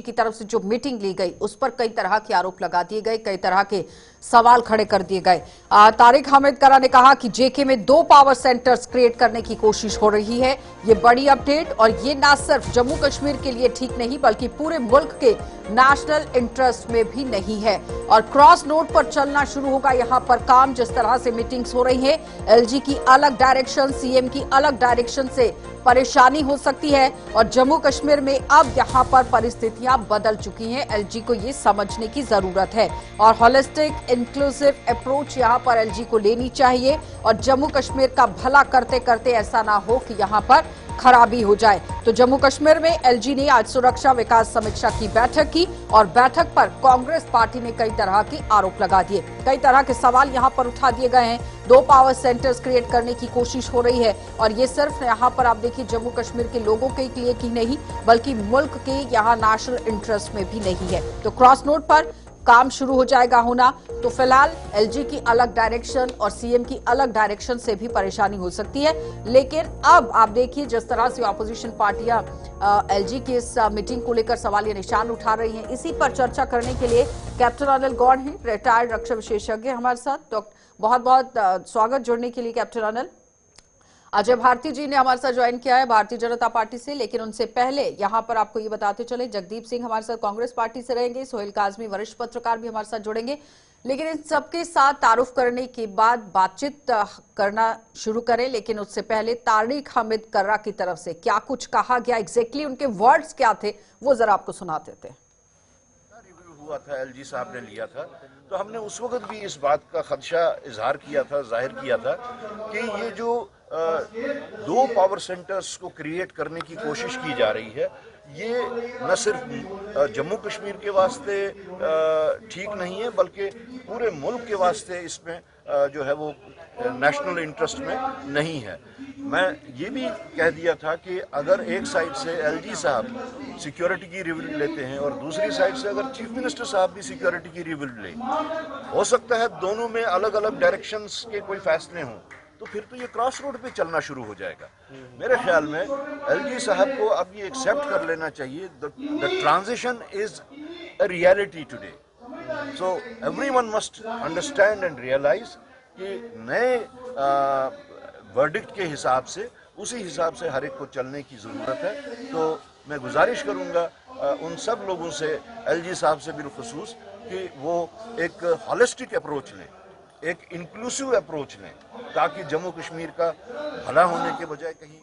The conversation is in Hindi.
की तरफ से जो मीटिंग ली गई उस पर कई तरह के आरोप लगा दिए गए, कई तरह के सवाल खड़े कर दिए गए। तारिक हामिद करा ने कहा कि जेके में 2 पावर सेंटर्स क्रिएट करने की कोशिश हो रही है। ये बड़ी अपडेट, और ये ना सिर्फ जम्मू कश्मीर के लिए ठीक नहीं बल्कि पूरे मुल्क के नेशनल इंटरेस्ट में भी नहीं है। और क्रॉस नोट पर चलना शुरू होगा यहां पर काम। जिस तरह से मीटिंग्स हो रही है, एलजी की अलग डायरेक्शन, सीएम की अलग डायरेक्शन से परेशानी हो सकती है। और जम्मू कश्मीर में अब यहां पर परिस्थितियां बदल चुकी हैं। एलजी को ये समझने की जरूरत है और होलिस्टिक इंक्लूसिव अप्रोच यहां पर एलजी को लेनी चाहिए। और जम्मू कश्मीर का भला करते करते ऐसा ना हो कि यहां पर खराबी हो जाए। तो जम्मू कश्मीर में एलजी ने आज सुरक्षा विकास समीक्षा की बैठक की और बैठक पर कांग्रेस पार्टी ने कई तरह के आरोप लगा दिए, कई तरह के सवाल यहां पर उठा दिए गए हैं। 2 पावर सेंटर्स क्रिएट करने की कोशिश हो रही है और ये सिर्फ यहां पर आप देखिए जम्मू कश्मीर के लोगों के लिए की नहीं बल्कि मुल्क के यहां नेशनल इंटरेस्ट में भी नहीं है। तो क्रॉस नोट पर काम शुरू हो जाएगा होना। तो फिलहाल एलजी की अलग डायरेक्शन और सीएम की अलग डायरेक्शन से भी परेशानी हो सकती है। लेकिन अब आप देखिए जिस तरह से ऑपोजिशन पार्टियां एलजी की इस मीटिंग को लेकर सवाल या निशान उठा रही हैं, इसी पर चर्चा करने के लिए कैप्टन अनिल गौड़ हैं, रिटायर्ड रक्षा विशेषज्ञ हमारे साथ। तो बहुत बहुत स्वागत जुड़ने के लिए कैप्टन अनिल। अजय भारती जी ने हमारे साथ ज्वाइन किया है भारतीय जनता पार्टी से, लेकिन उनसे पहले यहां पर आपको ये बताते चले जगदीप सिंह हमारे साथ कांग्रेस पार्टी से रहेंगे, सोहेल काजमी वरिष्ठ पत्रकार भी हमारे साथ जुड़ेंगे। लेकिन इन सबके साथ तारुफ करने के बाद बातचीत करना शुरू करें, लेकिन उससे पहले तारिक हामिद कर्रा की तरफ से क्या कुछ कहा गया, एग्जैक्टली उनके वर्ड्स क्या थे, वो जरा आपको सुनाते थे। हुआ था, एलजी साहब ने लिया था, तो हमने उस वक्त भी इस बात का खदशा इजहार किया था, जाहिर किया था कि ये जो 2 पावर सेंटर्स को क्रिएट करने की कोशिश की जा रही है, ये न सिर्फ जम्मू कश्मीर के वास्ते ठीक नहीं है बल्कि पूरे मुल्क के वास्ते इसमें जो है वो नेशनल इंटरेस्ट में नहीं है। मैं ये भी कह दिया था कि अगर एक साइड से एलजी साहब सिक्योरिटी की रिव्यू लेते हैं और दूसरी साइड से अगर चीफ मिनिस्टर साहब भी सिक्योरिटी की रिव्यू ले, हो सकता है दोनों में अलग अलग डायरेक्शंस के कोई फैसले हों, तो फिर तो ये क्रॉस रोड पे चलना शुरू हो जाएगा। मेरे ख्याल में एलजी साहब को अब ये एक्सेप्ट कर लेना चाहिए, the transition is a reality today, so everyone must understand and realise कि नए वर्डिक्ट के हिसाब से, उसी हिसाब से हर एक को चलने की ज़रूरत है। तो मैं गुजारिश करूंगा उन सब लोगों से, एलजी साहब से बिलखुसूस, कि वो एक हॉलिस्टिक अप्रोच लें, एक इंक्लूसिव अप्रोच लें, ताकि जम्मू कश्मीर का भला होने के बजाय कहीं